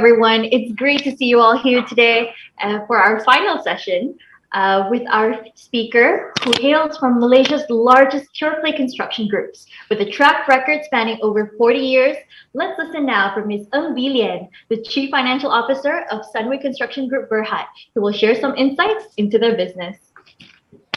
everyone. It's great to see you all here today for our final session with our speaker, who hails from Malaysia's largest pure-play construction groups. With a track record spanning over 40 years, let's listen now from Ms. Bilian, the Chief Financial Officer of Sunway Construction Group Berhad, who will share some insights into their business.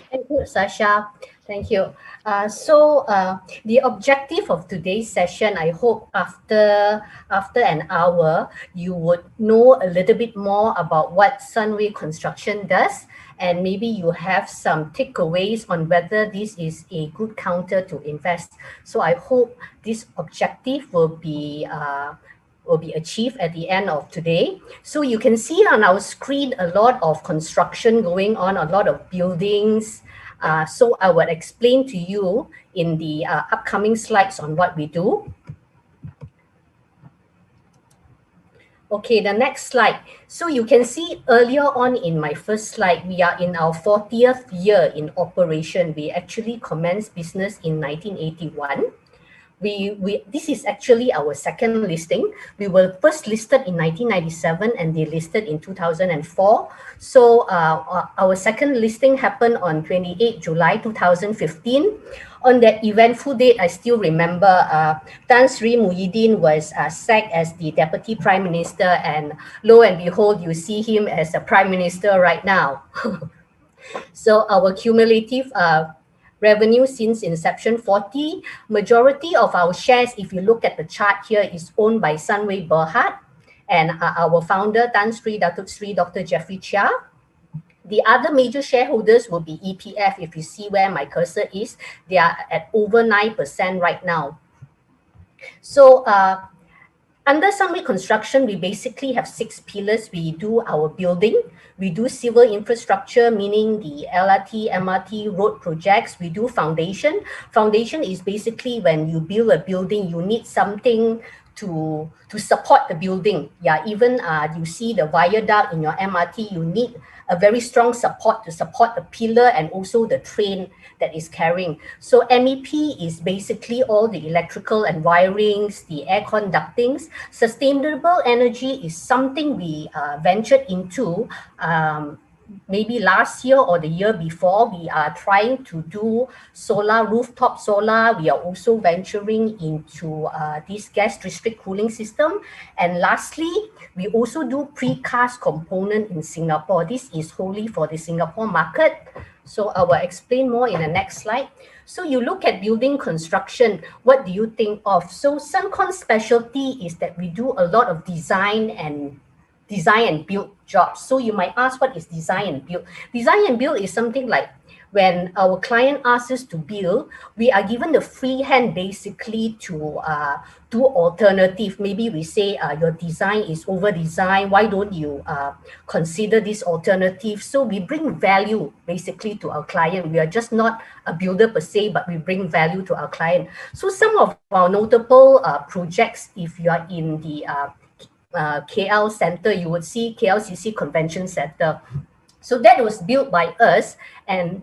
Thank you, Sasha. Thank you. The objective of today's session, I hope after an hour, you would know a little bit more about what Sunway Construction does, and maybe you have some takeaways on whether this is a good counter to invest. So I hope this objective will be achieved at the end of today. So you can see on our screen a lot of construction going on, a lot of buildings. So I will explain to you in the upcoming slides on what we do. Okay, the next slide. So you can see earlier on in my first slide, we are in our 40th year in operation. We actually commenced business in 1981. This is actually our second listing. We were first listed in 1997 and delisted in 2004. So our second listing happened on 28 July 2015. On that eventful date, I still remember Tan Sri Muhyiddin was sacked as the Deputy Prime Minister, and lo and behold, you see him as a Prime Minister right now. So our cumulative revenue since inception 40. Majority of our shares, if you look at the chart here, is owned by Sunway Berhad and our founder Datuk Sri Dr. Jeffrey Chia. The other major shareholders will be EPF. If you see where my cursor is, they are at over 9% right now. So under Sunway Construction, we basically have 6 pillars. We do our building. We do civil infrastructure, meaning the LRT, MRT, road projects. We do foundation. Foundation is basically when you build a building, you need something to support the building. Yeah, even you see the viaduct in your MRT, you need a very strong support to support the pillar and also the train that is carrying. So MEP is basically all the electrical and wirings, the air conductings. Sustainable energy is something we ventured into maybe last year or the year before. We are trying to do solar, rooftop solar. We are also venturing into this gas district cooling system. And lastly, we also do precast component in Singapore. This is wholly for the Singapore market. So I will explain more in the next slide. So you look at building construction, what do you think of? So SunCon's specialty is that we do a lot of design and build jobs. So you might ask, what is design and build? Design and build is something like when our client asks us to build, we are given the free hand basically to do alternative. Maybe we say your design is over design. Why don't you consider this alternative? So we bring value basically to our client. We are just not a builder per se, but we bring value to our client. So some of our notable projects, if you are in the KL Center, you would see KLCC Convention Center. So that was built by us and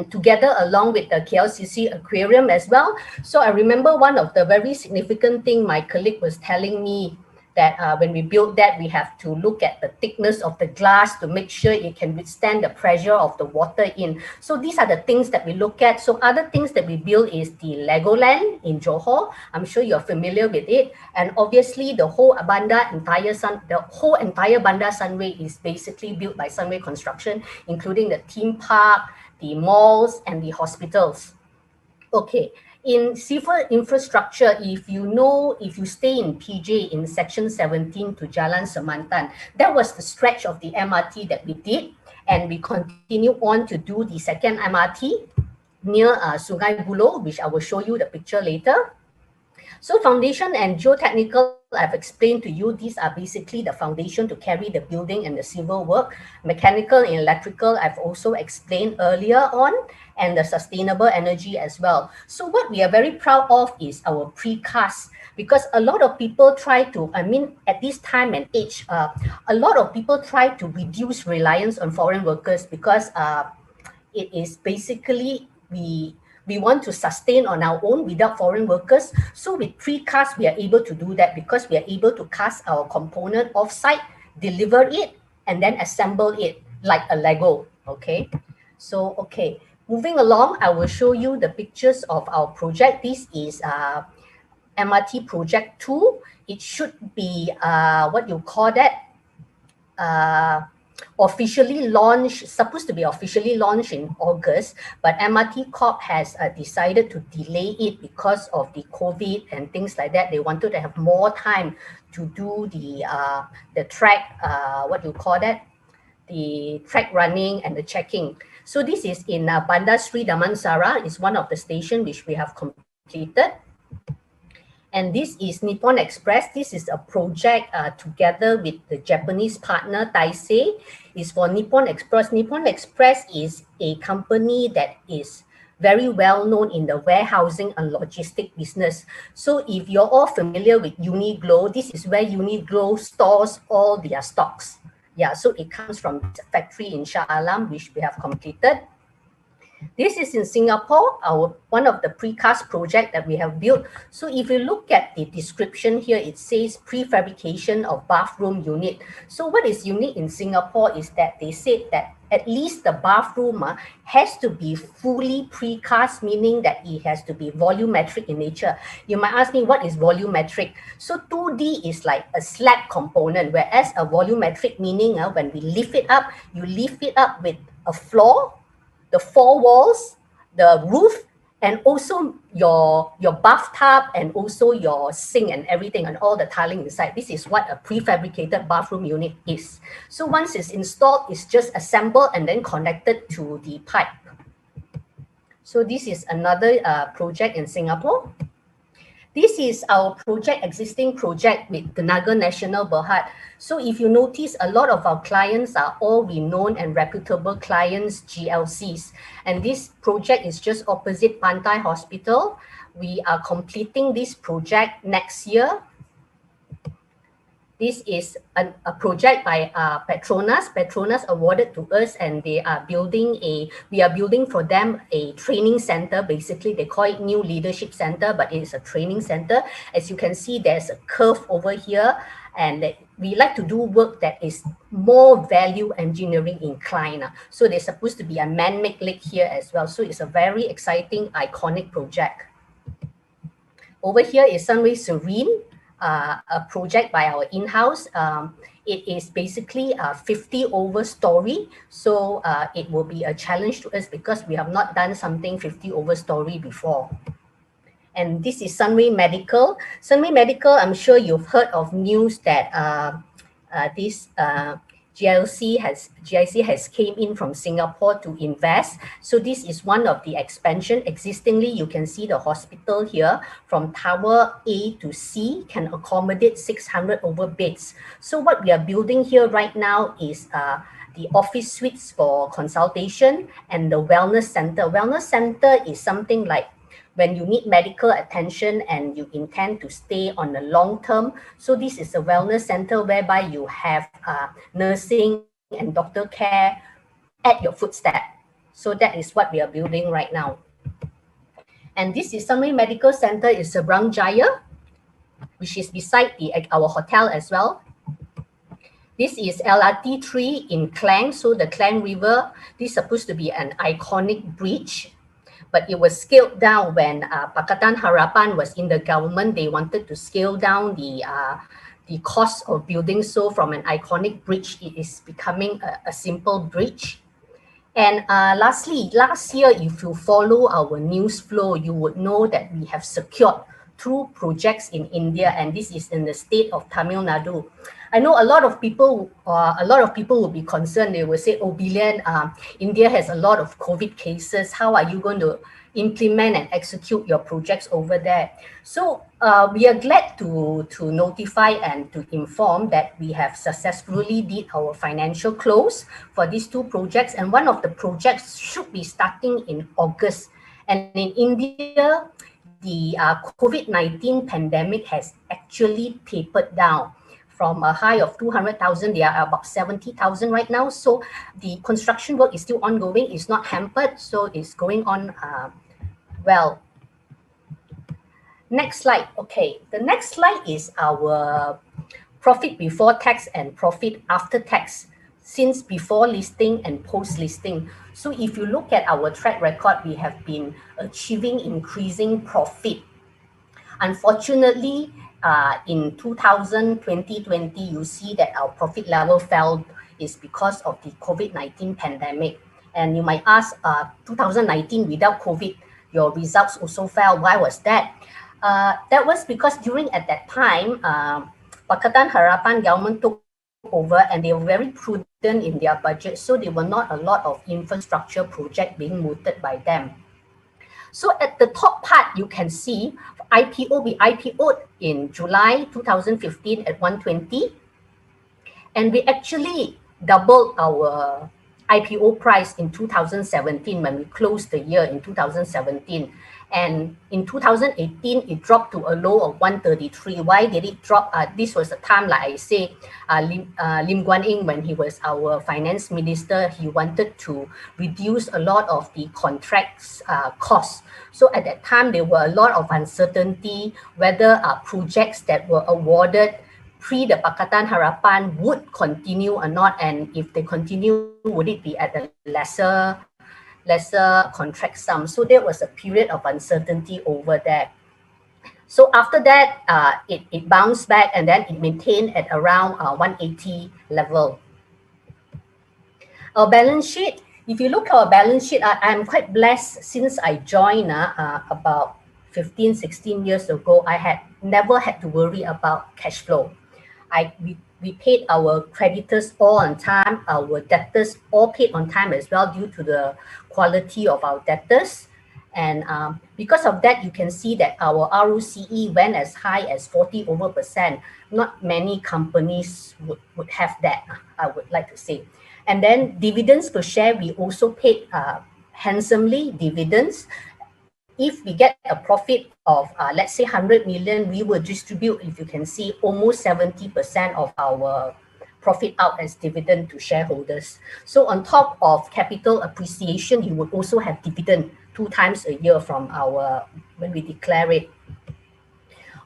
together along with the KLCC Aquarium as well. So I remember one of the very significant thing my colleague was telling me that when we built that, we have to look at the thickness of the glass to make sure it can withstand the pressure of the water in. So these are the things that we look at. So other things that we build is the Legoland in Johor. I'm sure you're familiar with it. And obviously the whole entire Bandar Sunway is basically built by Sunway Construction, including the theme park, the malls, and the hospitals. Okay. In civil infrastructure, if you stay in PJ in section 17 to Jalan Semantan, that was the stretch of the MRT that we did. And we continue on to do the second MRT near Sungai Buloh, which I will show you the picture later. So foundation and geotechnical, I've explained to you, these are basically the foundation to carry the building and the civil work. Mechanical and electrical, I've also explained earlier on, and the sustainable energy as well. So what we are very proud of is our precast, because a lot of people try to, at this time and age, a lot of people try to reduce reliance on foreign workers because it is basically, We want to sustain on our own without foreign workers. So with precast, we are able to do that because we are able to cast our component off-site, deliver it, and then assemble it like a Lego, okay? So, okay, moving along, I will show you the pictures of our project. This is Mrt Project 2. It should be, what you call that, officially launched, supposed to be officially launched in August, but Mrt Corp has decided to delay it because of the COVID and things like that. They wanted to have more time to do the track, what you call that, the track running and the checking. So this is in Bandar Sri Damansara, is one of the stations which we have completed. And this is Nippon Express. This is a project together with the Japanese partner, Taisei. It's for Nippon Express. Nippon Express is a company that is very well known in the warehousing and logistic business. So if you're all familiar with Uniqlo, this is where Uniqlo stores all their stocks. Yeah, so it comes from the factory in Shah Alam, which we have completed. This is in Singapore, one of the precast project that we have built. So if you look at the description here, it says prefabrication of bathroom unit. So what is unique in Singapore is that they said that at least the bathroom has to be fully precast, meaning that it has to be volumetric in nature. You might ask me, what is volumetric? So 2D is like a slab component, whereas a volumetric meaning when we lift it up, you lift it up with a floor, the four walls, the roof, and also your bathtub, and also your sink and everything, and all the tiling inside. This is what a prefabricated bathroom unit is. So once it's installed, it's just assembled and then connected to the pipe. So this is another project in Singapore. This is our existing project with the Tenaga Nasional Berhad. So if you notice, a lot of our clients are all renowned and reputable clients, GLCs. And this project is just opposite Pantai Hospital. We are completing this project next year. This is a project by Petronas. Petronas awarded to us, and they are we are building for them a training center. Basically, they call it New Leadership Center, but it is a training center. As you can see, there's a curve over here, and we like to do work that is more value engineering inclined. So there's supposed to be a man-made lake here as well. So it's a very exciting, iconic project. Over here is Sunway Serene. A project by our in-house. It is basically 50 over story. So it will be a challenge to us because we have not done something 50 over story before. And this is Sunway Medical. Sunway Medical, I'm sure you've heard of news that this GIC has came in from Singapore to invest. So this is one of the expansion. Existingly, you can see the hospital here from Tower A to C can accommodate 600 over beds. So what we are building here right now is the office suites for consultation and the wellness center. Wellness center is something like when you need medical attention and you intend to stay on the long term. So this is a wellness center whereby you have nursing and doctor care at your footstep. So that is what we are building right now. And this is Sunway Medical Center in Seberang Jaya, which is beside our hotel as well. This is LRT 3 in Klang. So the Klang River, this is supposed to be an iconic bridge, but it was scaled down when Pakatan Harapan was in the government. They wanted to scale down the cost of building. So from an iconic bridge, it is becoming a simple bridge. And lastly, last year, if you follow our news flow, you would know that we have secured 2 projects in India, and this is in the state of Tamil Nadu. I know a lot of people will be concerned. They will say, "Oh, Billion, India has a lot of COVID cases. How are you going to implement and execute your projects over there?" So we are glad to notify and to inform that we have successfully did our financial close for these 2 projects, and one of the projects should be starting in August. And in India, the COVID-19 pandemic has actually tapered down. From a high of 200,000, they are about 70,000 right now. So the construction work is still ongoing. It's not hampered. So it's going on Well, next slide. Okay, the next slide is our profit before tax and profit after tax since before listing and post listing. So if you look at our track record, we have been achieving increasing profit. Unfortunately, in 2020, you see that our profit level fell is because of the COVID-19 pandemic. And you might ask, 2019 without COVID, your results also fell. Why was that? That was because during at that time, Pakatan Harapan government took over and they were very prudent in their budget. So there were not a lot of infrastructure project being mooted by them. So at the top part, you can see IPO, we IPO'd in July 2015 at 120. And we actually doubled our IPO price in 2017 when we closed the year in 2017. And in 2018, it dropped to a low of 133. Why did it drop? This was the time, like I say, Lim Guan Eng, when he was our finance minister, he wanted to reduce a lot of the contracts costs. So at that time, there were a lot of uncertainty whether projects that were awarded pre the Pakatan Harapan would continue or not, and if they continue, would it be at a lesser contract sum. So there was a period of uncertainty over there. So after that, it bounced back and then it maintained at around 180 level. Our balance sheet, if you look at our balance sheet, I'm quite blessed since I joined about 15, 16 years ago. I had never had to worry about cash flow. We paid our creditors all on time, our debtors all paid on time as well due to the quality of our debtors. And because of that, you can see that our ROCE went as high as 40%. Not many companies would have that, I would like to say. And then dividends per share, we also paid handsomely dividends. If we get a profit of, let's say 100 million, we will distribute, if you can see, almost 70% of our profit out as dividend to shareholders. So on top of capital appreciation, you would also have dividend 2 times a year from when we declare it.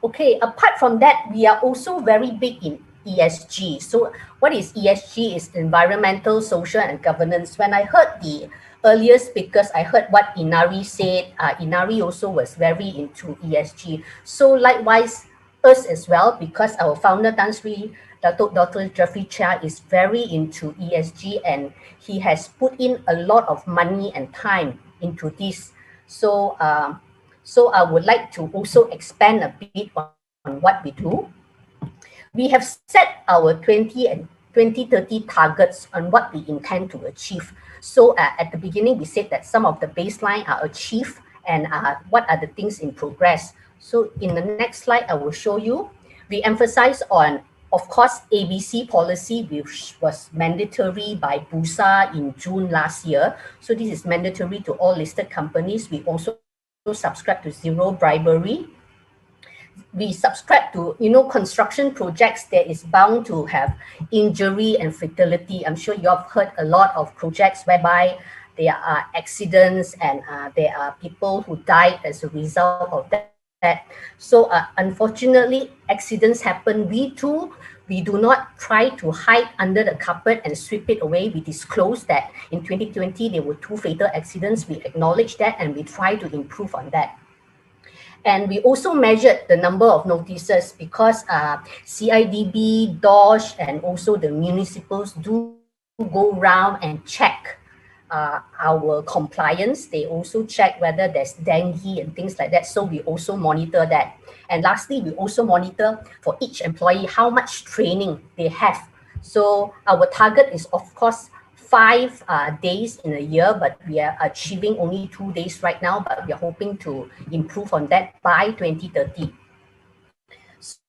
Okay, apart from that, we are also very big in ESG. So what is ESG? Is environmental, social, and governance. When I heard the earlier speakers, I heard what Inari said. Inari also was very into ESG. So likewise, us as well, because our founder, Tan Sri Dr. Jeffrey Chia, is very into ESG and he has put in a lot of money and time into this. So, so I would like to also expand a bit on what we do. We have set our 2030 targets on what we intend to achieve. So at the beginning, we said that some of the baseline are achieved and what are the things in progress. So in the next slide, I will show you. We emphasize on, of course, ABC policy, which was mandatory by Bursa in June last year. So this is mandatory to all listed companies. We also subscribe to zero bribery. We subscribe to, construction projects that is bound to have injury and fatality. I'm sure you have heard a lot of projects whereby there are accidents and there are people who died as a result of that. So unfortunately, accidents happen. We do not try to hide under the carpet and sweep it away. We disclose that in 2020, there were 2 fatal accidents. We acknowledge that and we try to improve on that. And we also measured the number of notices because CIDB, DOSH, and also the municipals do go around and check our compliance. They also check whether there's dengue and things like that. So we also monitor that. And lastly, we also monitor for each employee how much training they have. So our target is, of course, 5 days in a year, but we are achieving only 2 days right now, but we are hoping to improve on that by 2030.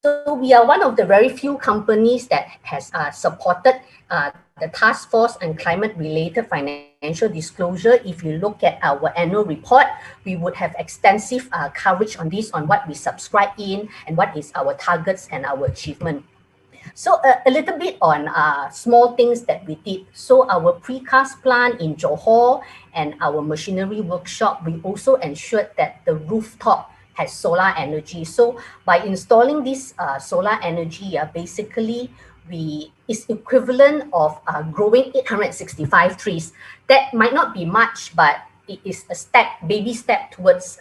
So we are one of the very few companies that has supported the task force and climate-related financial disclosure. If you look at our annual report, we would have extensive coverage on this, on what we subscribe in and what is our targets and our achievement. So a little bit on small things that we did. So our precast plant in Johor and our machinery workshop, we also ensured that the rooftop has solar energy. So by installing this solar energy, basically is equivalent of growing 865 trees. That might not be much, but it is a baby step towards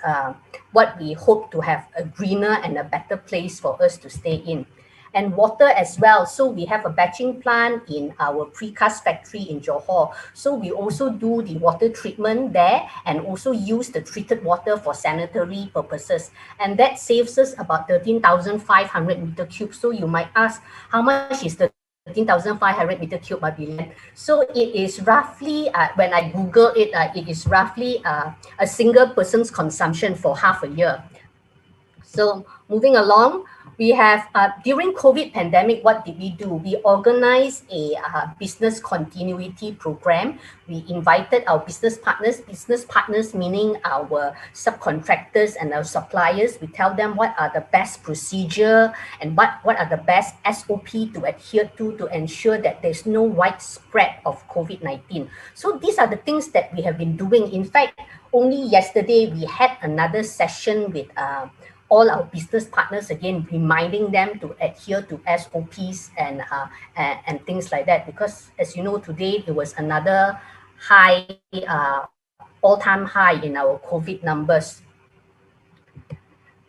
what we hope to have a greener and a better place for us to stay in. And water as well. So we have a batching plant in our precast factory in Johor. So we also do the water treatment there and also use the treated water for sanitary purposes. And that saves us about 13,500 meter cubes. So you might ask, how much is 13,500 meter cube by billion? So it is roughly, when I Google it, it is roughly a single person's consumption for half a year. So moving along, we have, during COVID pandemic, what did we do? We organized a business continuity program. We invited our business partners meaning our subcontractors and our suppliers. We tell them what are the best procedure and what are the best SOP to adhere to ensure that there's no widespread of COVID-19. So these are the things that we have been doing. In fact, only yesterday we had another session with all our business partners, again, reminding them to adhere to SOPs and things like that. Because as you know, today it was another high, all-time high in our COVID numbers.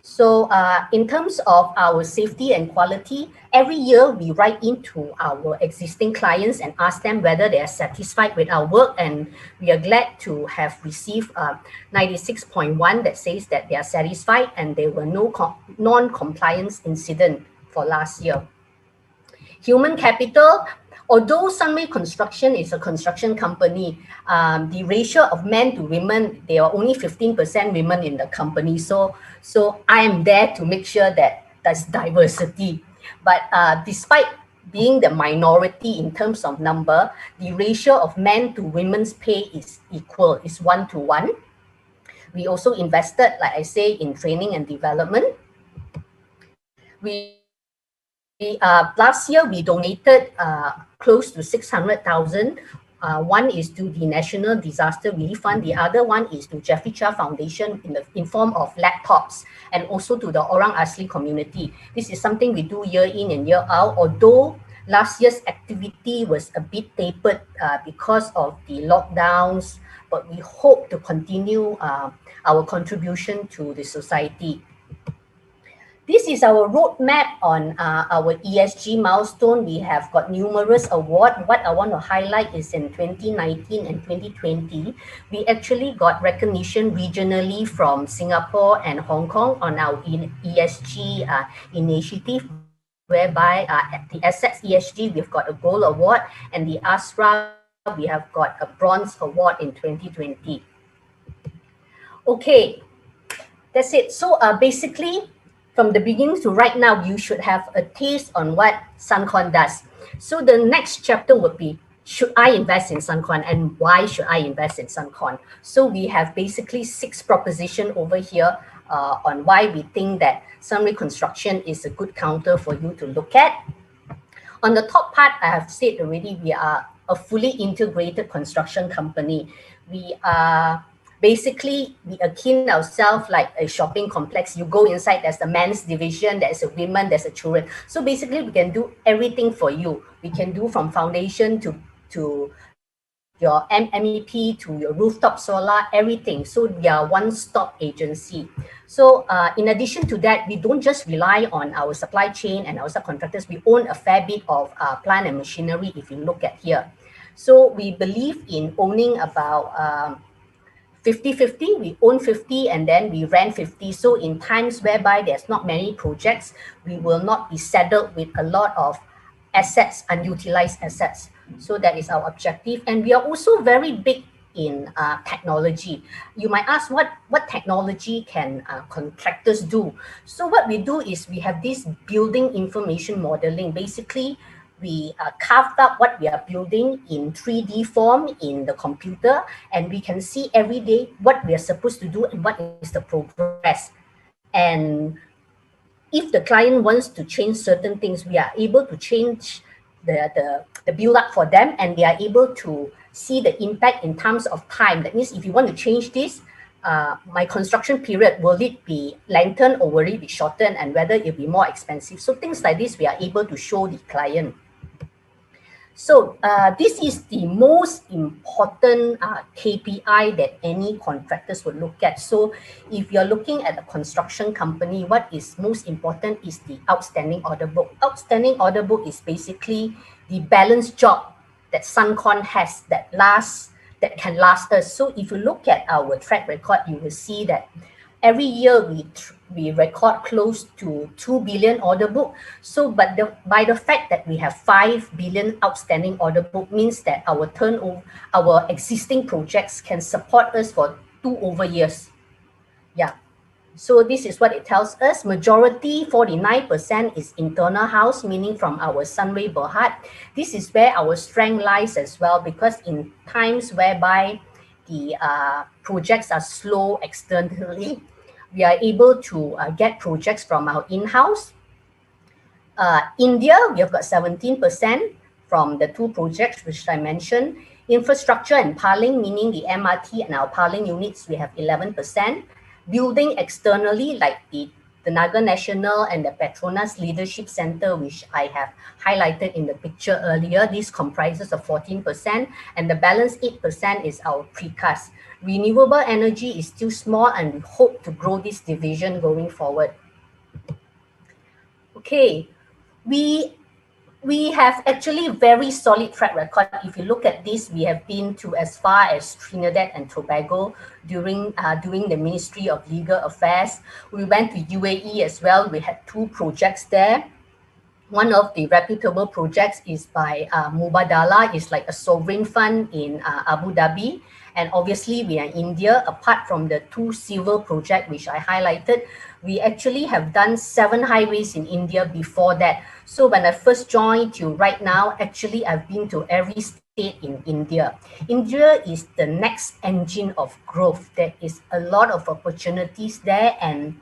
So in terms of our safety and quality, every year we write into our existing clients and ask them whether they are satisfied with our work. And we are glad to have received 96.1 that says that they are satisfied and there were no non-compliance incident for last year. Human capital, although Sunway Construction is a construction company, the ratio of men to women, there are only 15% women in the company. So I am there to make sure that there's diversity. But despite being the minority in terms of number, the ratio of men to women's pay is equal, is 1-to-1. We also invested, like I say, in training and development. Last year, we donated close to 600,000. One is to the National Disaster Relief Fund. The other one is to Jeffrey Chia Foundation in form of laptops, and also to the Orang Asli community. This is something we do year in and year out, although last year's activity was a bit tapered because of the lockdowns, but we hope to continue our contribution to the society. This is our roadmap on our ESG milestone. We have got numerous awards. What I want to highlight is in 2019 and 2020, we actually got recognition regionally from Singapore and Hong Kong on our ESG initiative, whereby at the Assets ESG, we've got a gold award, and the ASRA, we have got a bronze award in 2020. Okay, that's it. So basically, from the beginning to right now, you should have a taste on what SunCon does. So the next chapter would be, should I invest in SunCon and why should I invest in SunCon? So we have basically 6 propositions over here on why we think that Sunway Construction is a good counter for you to look at. On the top part, I have said already, we are a fully integrated construction company. We are basically, we akin ourselves like a shopping complex. You go inside, there's the men's division, there's a women, there's a children. So basically, we can do everything for you. We can do from foundation to your MEP, to your rooftop solar, everything. So we are one-stop agency. So in addition to that, we don't just rely on our supply chain and our subcontractors. We own a fair bit of plant and machinery if you look at here. So we believe in owning about 50-50, we own 50 and then we rent 50. So in times whereby there's not many projects, we will not be saddled with a lot of assets, unutilized assets. So that is our objective. And we are also very big in technology. You might ask, what technology can contractors do? So what we do is we have this building information modeling. Basically, we carved up what we are building in 3D form in the computer, and we can see every day what we are supposed to do and what is the progress. And if the client wants to change certain things, we are able to change the build up for them, and they are able to see the impact in terms of time. That means if you want to change this, my construction period, will it be lengthened or will it be shortened, and whether it will be more expensive. So things like this, we are able to show the client. So this is the most important KPI that any contractors would look at. So if you're looking at a construction company, what is most important is the outstanding order book. Outstanding order book is basically the balance job that SunCon has that can last us. So if you look at our track record, you will see that every year we record close to 2 billion order book. So, but by the fact that we have 5 billion outstanding order book means that our turnover, our existing projects can support us for 2 over years. Yeah. So this is what it tells us. Majority, 49%, is internal house, meaning from our Sunway Berhad. This is where our strength lies as well, because in times whereby the projects are slow externally, we are able to get projects from our in-house. India, we have got 17% from the 2 projects which I mentioned. Infrastructure and piling, meaning the MRT and our piling units, we have 11%. Building externally, like the Naga National and the Petronas Leadership Center, which I have highlighted in the picture earlier, this comprises of 14%, and the balance 8% is our precast. Renewable energy is still small, and we hope to grow this division going forward. Okay, we have actually very solid track record. If you look at this, we have been to as far as Trinidad and Tobago during the Ministry of Legal Affairs. We went to UAE as well. We had 2 projects there. One of the reputable projects is by Mubadala, is like a sovereign fund in Abu Dhabi. And obviously we are in India. Apart from the 2 civil projects which I highlighted, we actually have done 7 highways in India before that. So when I first joined to right now, actually I've been to every state in India. India is the next engine of growth. There is a lot of opportunities there, and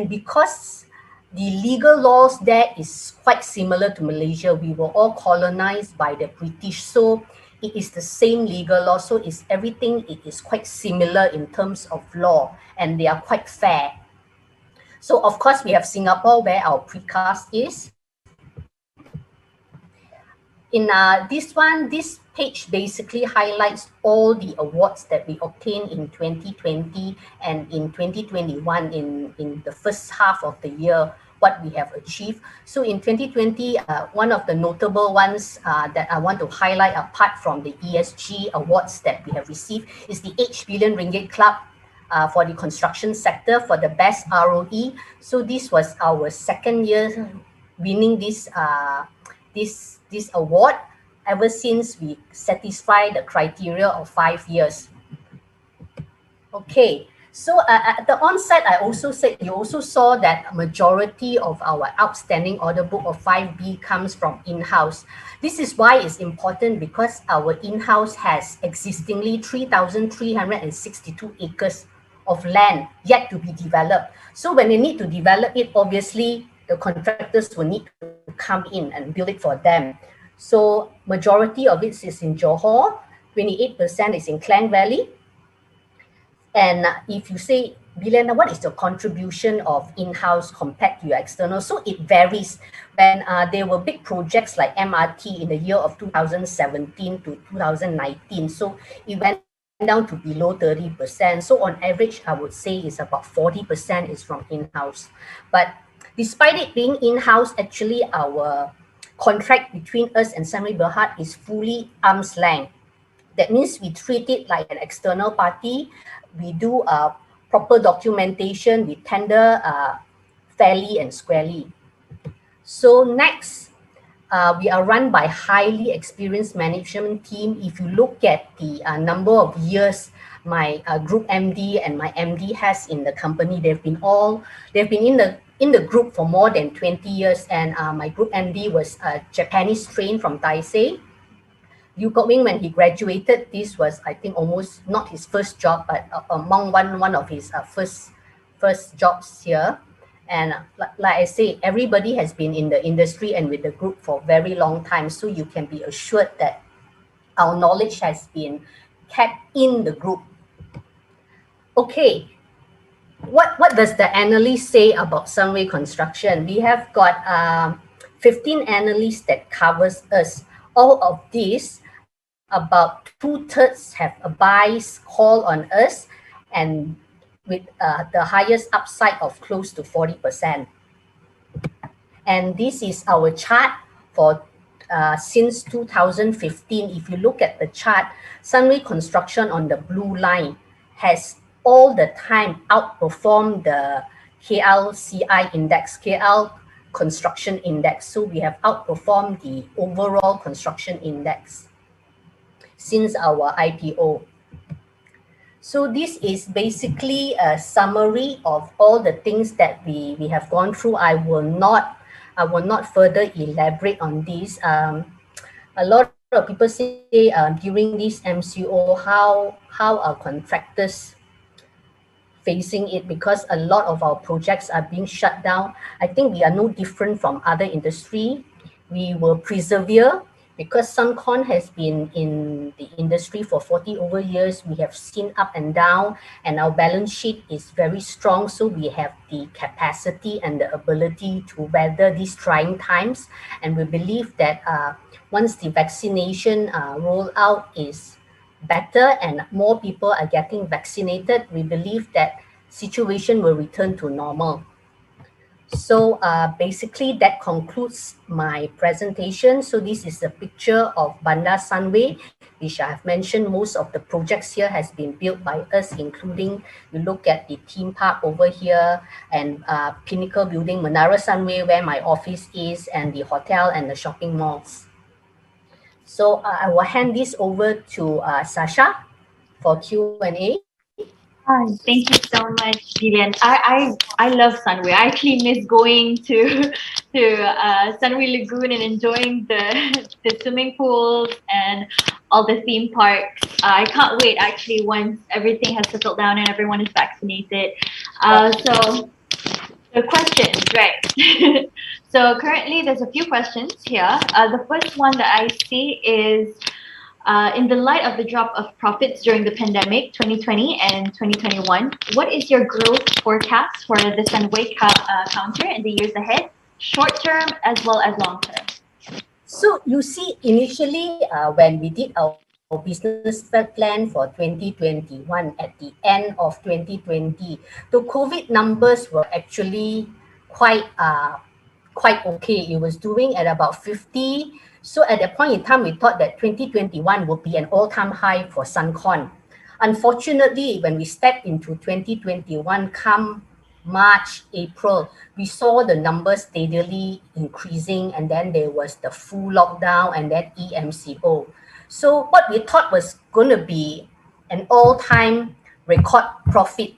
because the legal laws there is quite similar to Malaysia. We were all colonized by the British, so it is the same legal law. So it's everything, it is quite similar in terms of law, and they are quite fair. So of course we have Singapore, where our precast is. In this page basically highlights all the awards that we obtained in 2020 and in 2021 in the first half of the year, what we have achieved. So in 2020, one of the notable ones that I want to highlight, apart from the ESG awards that we have received, is the H Billion Ringgit Club for the construction sector for the best ROE. So this was our 2nd year winning this award, ever since we satisfy the criteria of 5 years. Okay, so at the onset, I also said, you also saw that a majority of our outstanding order book of 5B comes from in-house. This is why it's important, because our in-house has existingly 3,362 acres of land yet to be developed. So when they need to develop it, obviously the contractors will need to come in and build it for them. So majority of it is in Johor, 28% is in Klang Valley. And if you say, Bilena, what is the contribution of in-house compared to your external? So it varies. When there were big projects like MRT in the year of 2017 to 2019, so it went down to below 30%. So on average, I would say it's about 40% is from in-house. But despite it being in-house, actually our contract between us and Sunway Berhad is fully arm's length. That means we treat it like an external party. We do proper documentation, we tender fairly and squarely. So next, we are run by highly experienced management team. If you look at the number of years my group MD and my MD has in the company, they've been in the group for more than 20 years. And my group MD was Japanese trained from Taisei. Yu Kok-Wing, when he graduated, this was, I think, almost not his first job, but among one of his first jobs here. And like I say, everybody has been in the industry and with the group for a very long time. So you can be assured that our knowledge has been kept in the group. Okay, what does the analyst say about Sunway Construction? We have got 15 analysts that covers us. All of these, about 2/3 have a buy call on us, and with the highest upside of close to 40%. And this is our chart for since 2015. If you look at the chart, Sunway Construction on the blue line has all the time outperformed the KLCI index, KL Construction Index. So we have outperformed the overall construction index since our IPO. So this is basically a summary of all the things that we have gone through. I will not further elaborate on this. A lot of people say during this MCO, how are contractors facing it, because a lot of our projects are being shut down. I think we are no different from other industry. We will persevere because SunCon has been in the industry for 40 over years. We have seen up and down, and our balance sheet is very strong. So we have the capacity and the ability to weather these trying times. And we believe that once the vaccination rollout is better and more people are getting vaccinated, we believe that situation will return to normal. So basically that concludes my presentation. So this is a picture of Bandar Sunway, which I have mentioned. Most of the projects here has been built by us, including you look at the theme park over here and Pinnacle Building, Menara Sunway, where my office is, and the hotel and the shopping malls. So I will hand this over to Sasha for Q&A. Hi, thank you so much, Gillian. I love Sunway. I actually miss going to Sunway Lagoon and enjoying the swimming pools and all the theme parks. I can't wait actually once everything has settled down and everyone is vaccinated. So the questions, right? So currently there's a few questions here. The first one that I see is, in the light of the drop of profits during the pandemic, 2020 and 2021, what is your growth forecast for the Sunway counter in the years ahead, short term as well as long term? So you see, initially when we did our business plan for 2021 at the end of 2020, the COVID numbers were actually quite okay. It was doing at about 50. So at that point in time, we thought that 2021 would be an all-time high for SunCon. Unfortunately, when we stepped into 2021, come March, April, we saw the numbers steadily increasing, and then there was the full lockdown and then EMCO. So what we thought was going to be an all-time record profit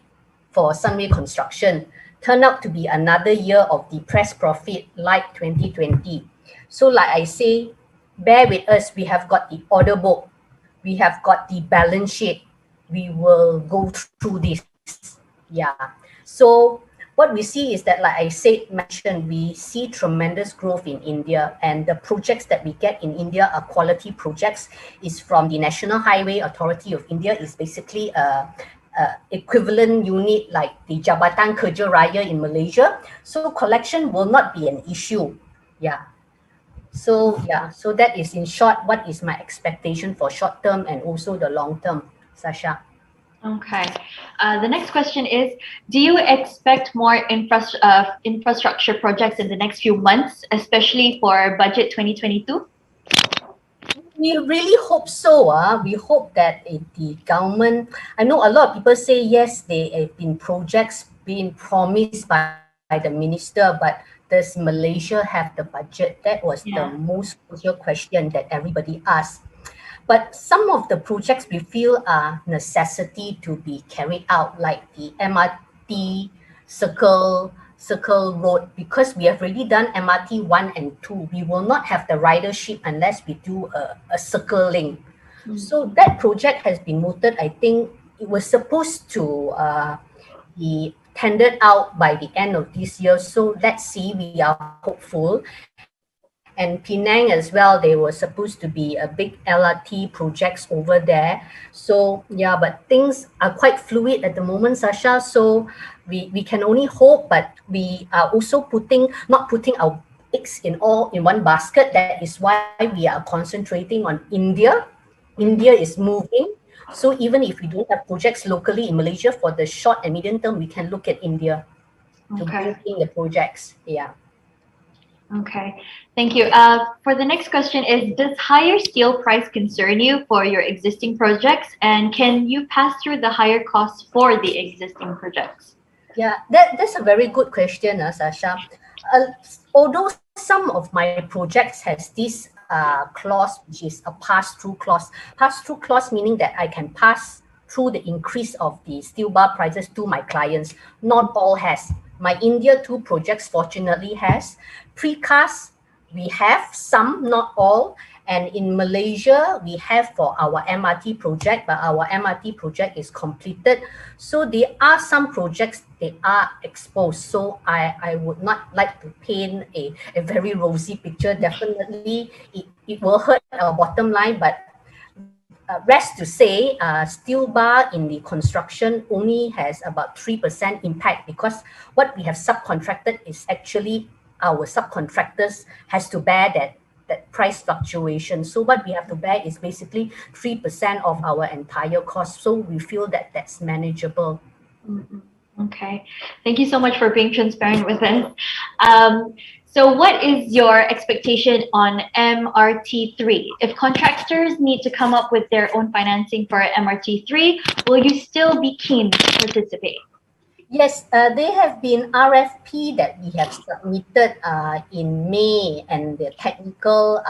for Sunway Construction turned out to be another year of depressed profit like 2020. So like I say, bear with us. We have got the order book. We have got the balance sheet. We will go through this. Yeah. So what we see is that, like I mentioned, we see tremendous growth in India, and the projects that we get in India are quality projects. Is from the National Highway Authority of India. Is basically a equivalent unit like the Jabatan Kerja Raya in Malaysia. So collection will not be an issue. Yeah. So that is in short what is my expectation for short term and also the long term, Sasha. Okay. The next question is, do you expect more infrastructure projects in the next few months, especially for budget 2022? We really hope so. We hope that the government, I know a lot of people say, yes, there have been projects being promised by the minister, but does Malaysia have the budget? That was the most crucial question that everybody asked. But some of the projects we feel are necessity to be carried out, like the MRT Circle Road, because we have already done MRT 1 and 2. We will not have the ridership unless we do a circle link. So that project has been mooted. I think it was supposed to be tendered out by the end of this year. So let's see, we are hopeful. And Penang as well, there was supposed to be a big LRT projects over there. So yeah, but things are quite fluid at the moment, Sasha. So we can only hope, but we are also not putting our eggs in one basket. That is why we are concentrating on India. India is moving. So even if we don't have projects locally in Malaysia for the short and medium term, we can look at India to bring in the projects. Yeah. Okay, thank you. For the next question is, does higher steel price concern you for your existing projects? And can you pass through the higher costs for the existing projects? Yeah, that's a very good question, Sasha. Although some of my projects has this clause, which is a pass-through clause. Pass-through clause meaning that I can pass through the increase of the steel bar prices to my clients. Not all has. My India 2 projects fortunately has. Precast, we have some, not all. And in Malaysia, we have for our Mrt project, but our Mrt project is completed. So there are some projects that are exposed. So I would not like to paint a very rosy picture. Definitely, it will hurt our bottom line, but rest to say, steel bar in the construction only has about 3% impact, because what we have subcontracted is actually our subcontractors has to bear that price fluctuation. So what we have to bear is basically 3% of our entire cost. So we feel that that's manageable. Okay, thank you so much for being transparent with us. So what is your expectation on MRT3? If contractors need to come up with their own financing for MRT3, will you still be keen to participate? Yes, there have been RFP that we have submitted in May, and the technical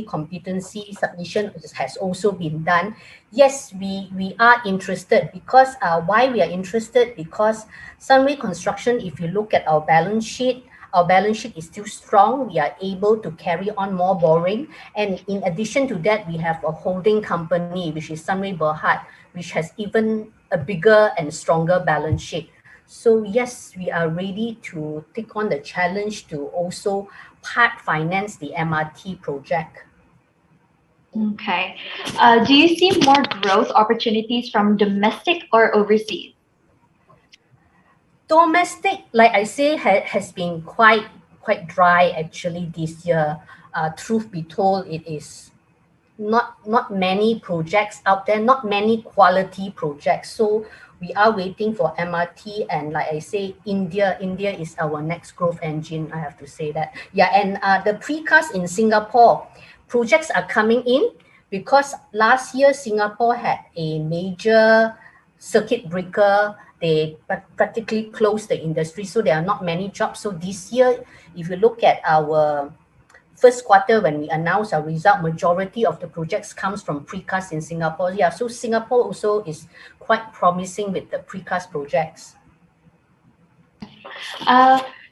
competency submission has also been done. Yes, we are interested, because why we are interested, because Sunway Construction, if you look at our balance sheet is still strong. We are able to carry on more borrowing, and in addition to that, we have a holding company, which is Sunway Berhad, which has even a bigger and stronger balance sheet. So yes, we are ready to take on the challenge to also part finance the Mrt project. Okay. Do you see more growth opportunities from domestic or overseas? Domestic, like I say, has been quite dry actually this year. Truth be told, it is not many projects out there, not many quality projects. So we are waiting for Mrt, and like I say, India is our next growth engine, I have to say that. Yeah, and the precast in Singapore, projects are coming in, because last year Singapore had a major circuit breaker. They practically closed the industry, so there are not many jobs. So this year, if you look at our first quarter, when we announce our result, majority of the projects comes from precast in Singapore. Yeah, so Singapore also is quite promising with the precast projects.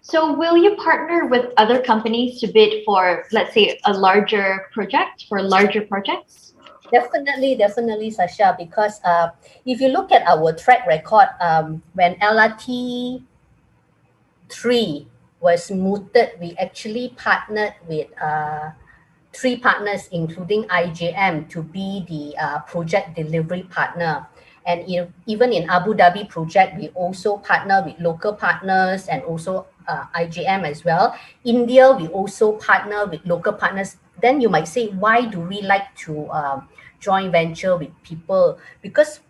So will you partner with other companies to bid for, let's say, a larger project, for larger projects? Definitely, Sasha, because if you look at our track record, when LRT 3 was mooted, we actually partnered with 3 partners, including IJM, to be the project delivery partner. And even in Abu Dhabi project, we also partner with local partners and also IJM as well. India, we also partner with local partners. Then you might say, why do we like to joint venture with people? Because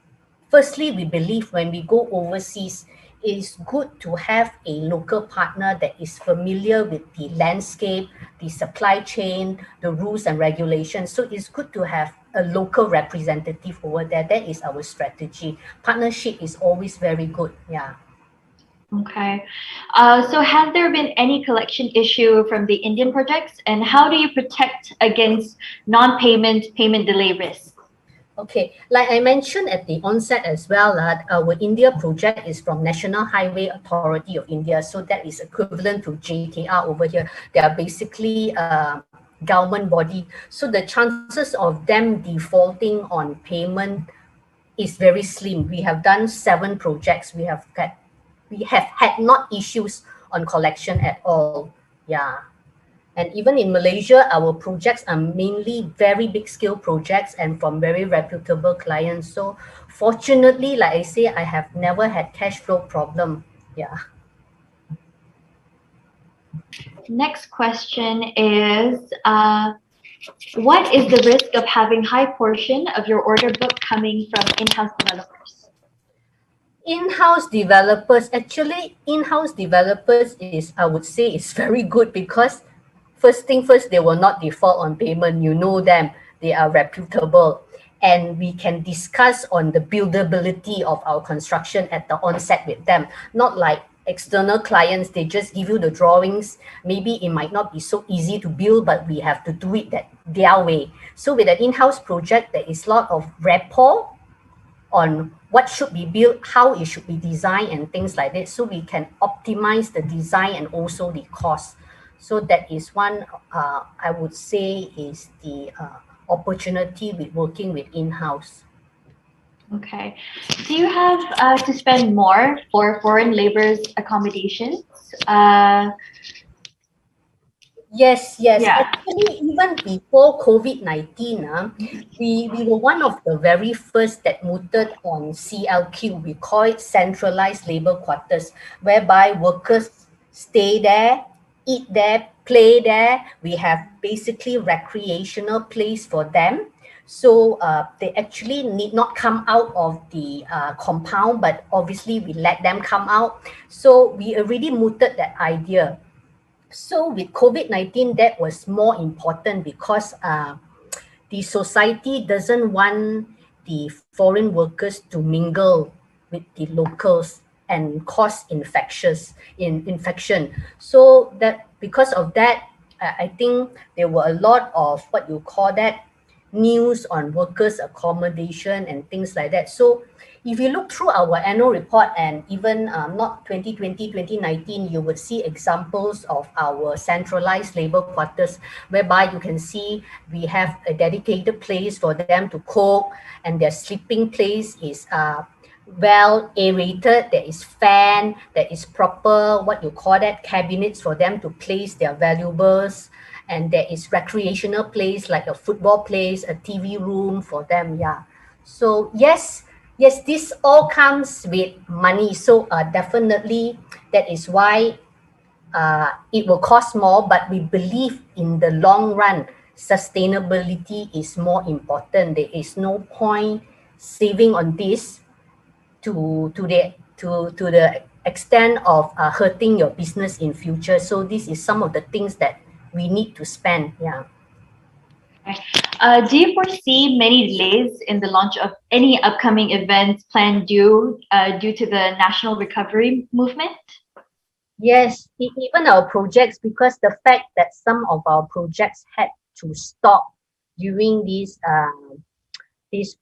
firstly, we believe when we go overseas, it's good to have a local partner that is familiar with the landscape, the supply chain, the rules and regulations. So it's good to have a local representative over there. That is our strategy. Partnership is always very good. Yeah. Okay. So have there been any collection issue from the Indian projects, and how do you protect against non-payment, payment delay risk? Okay, like I mentioned at the onset as well, our India project is from National Highway Authority of India. So that is equivalent to JKR over here. They are basically government body. So the chances of them defaulting on payment is very slim. We have done 7 projects. We have had not issues on collection at all. Yeah. And even in Malaysia, our projects are mainly very big scale projects and from very reputable clients. So fortunately, like I say, I have never had cash flow problem. Yeah. Next question is, what is the risk of having high portion of your order book coming from in-house developers? In-house developers, actually, in-house developers is, I would say, is very good because first thing first, they will not default on payment. You know them, they are reputable. And we can discuss on the buildability of our construction at the onset with them. Not like external clients, they just give you the drawings. Maybe it might not be so easy to build, but we have to do it their way. So with an in-house project, there is a lot of rapport on what should be built, how it should be designed and things like that. So we can optimize the design and also the cost. So that is one, I would say, is the opportunity with working with in-house. Okay. Do you have to spend more for foreign laborers accommodations? Yes. Yeah. Actually, even before COVID-19, we were one of the very first that moved on CLQ. We call it centralized labor quarters, whereby workers stay there, eat there, play there. We have basically recreational place for them. So they actually need not come out of the compound, but obviously we let them come out. So we already mooted that idea. So with COVID-19, that was more important because the society doesn't want the foreign workers to mingle with the locals and cause infection. So that because of that, I think there were a lot of what you call that news on workers' accommodation and things like that. So if you look through our annual report and even not 2020, 2019, you would see examples of our centralized labor quarters, whereby you can see we have a dedicated place for them to cook, and their sleeping place is well aerated, there is fan, there is proper, what you call that, cabinets for them to place their valuables, and there is recreational place like a football place, a TV room for them. Yeah. So yes, this all comes with money. So definitely that is why it will cost more, but we believe in the long run, sustainability is more important. There is no point saving on this to the extent of hurting your business in future. So this is some of the things that we need to spend. Yeah. Do you foresee many delays in the launch of any upcoming events planned due to the national recovery movement? Yes, even our projects, because the fact that some of our projects had to stop during these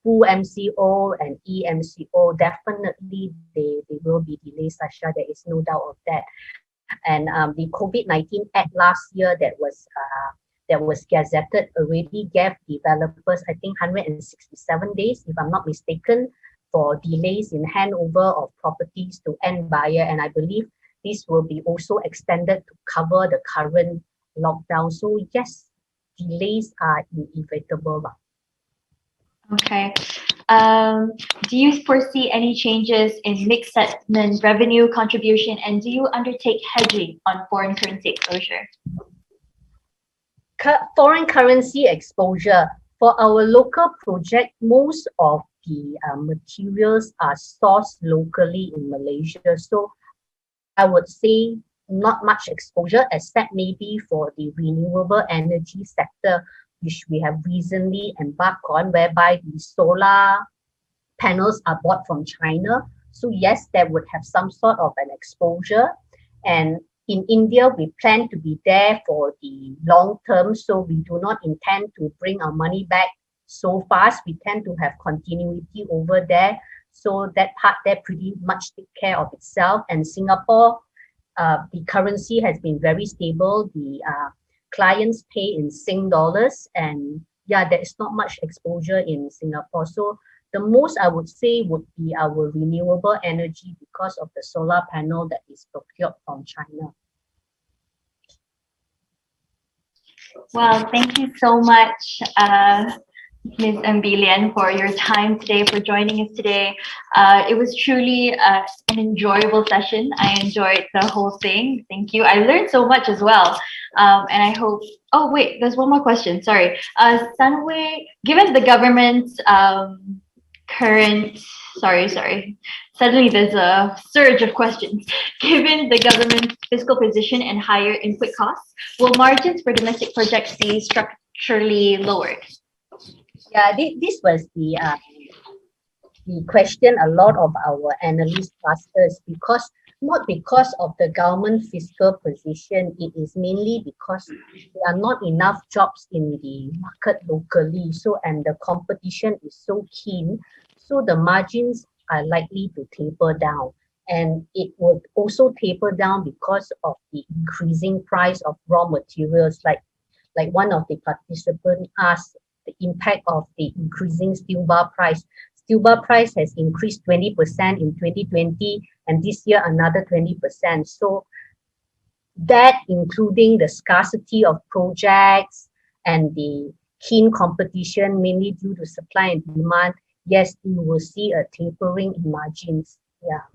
full MCO and EMCO, definitely they will be delayed, Sasha. There is no doubt of that. And the COVID-19 Act last year that was gazetted already gave developers, I think, 167 days, if I'm not mistaken, for delays in handover of properties to end buyer. And I believe this will be also extended to cover the current lockdown. So yes, delays are inevitable. Okay. Do you foresee any changes in mixed settlement revenue contribution, and do you undertake hedging on foreign currency exposure? Foreign currency exposure. For our local project, most of the materials are sourced locally in Malaysia. So I would say not much exposure, except maybe for the renewable energy sector, which we have recently embarked on, whereby the solar panels are bought from China. So yes, that would have some sort of an exposure. And in India, we plan to be there for the long term. So we do not intend to bring our money back so fast. We tend to have continuity over there. So that part there pretty much take care of itself. And Singapore, the currency has been very stable. The clients pay in Sing dollars, and yeah, there is not much exposure in Singapore. So The most I would say would be our renewable energy because of the solar panel that is procured from China. Well, thank you so much, Ms. Mbilian, for your time today, for joining us today. It was truly an enjoyable session. I enjoyed the whole thing. Thank you. I learned so much as well. And I hope, oh wait, there's one more question, sorry. Sunway, given the government's current, sorry, suddenly there's a surge of questions. Given the government's fiscal position and higher input costs, will margins for domestic projects be structurally lowered? Yeah, this was the question a lot of our analysts asked us, because not because of the government fiscal position, it is mainly because there are not enough jobs in the market locally. So, and the competition is so keen, so the margins are likely to taper down. And it would also taper down because of the increasing price of raw materials, like one of the participants asked, the impact of the increasing steel bar price. Steel bar price has increased 20% in 2020, and this year another 20%. So that, including the scarcity of projects and the keen competition, mainly due to supply and demand, yes, you will see a tapering in margins. Yeah.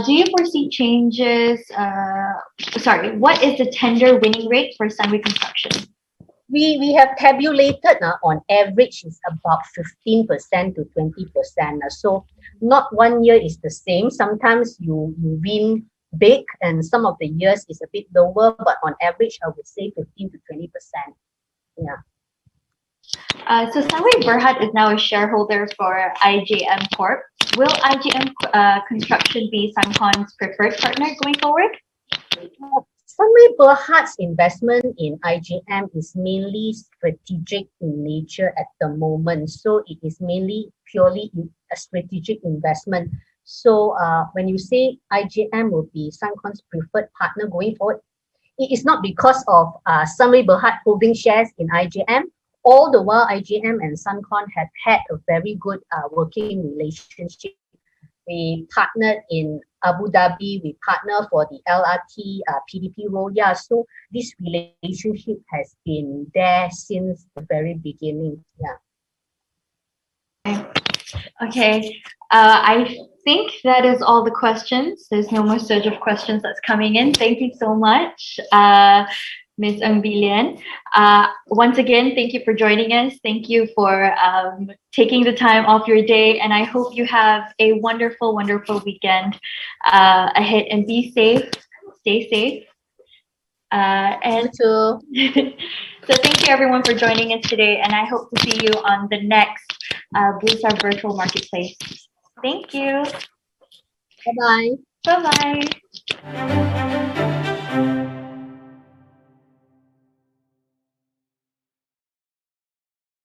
Do you foresee changes? What is the tender winning rate for Sunway Construction? We have tabulated on average is about 15% to 20%. So not one year is the same. Sometimes you win big and some of the years is a bit lower, but on average I would say 15 to 20%. Yeah. So Sunway Berhad is now a shareholder for IJM Corp. Will IJM Construction be SunCon's preferred partner going forward? Sunway Berhad's investment in IJM is mainly strategic in nature at the moment. So it is mainly purely a strategic investment. So when you say IJM will be SunCon's preferred partner going forward, it is not because of Sunway Berhad holding shares in IJM. All the while, IJM and SunCon have had a very good working relationship. We partnered in Abu Dhabi, we partner for the LRT PDP role. Yeah, so this relationship has been there since the very beginning. Yeah. Okay, I think that is all the questions. There's no more surge of questions that's coming in. Thank you so much, Ms. Mbilian. Once again, thank you for joining us. Thank you for taking the time off your day, and I hope you have a wonderful, wonderful weekend ahead, and be safe, stay safe. And so thank you everyone for joining us today, and I hope to see you on the next Bursa virtual marketplace. Thank you. Bye-bye. Bye-bye.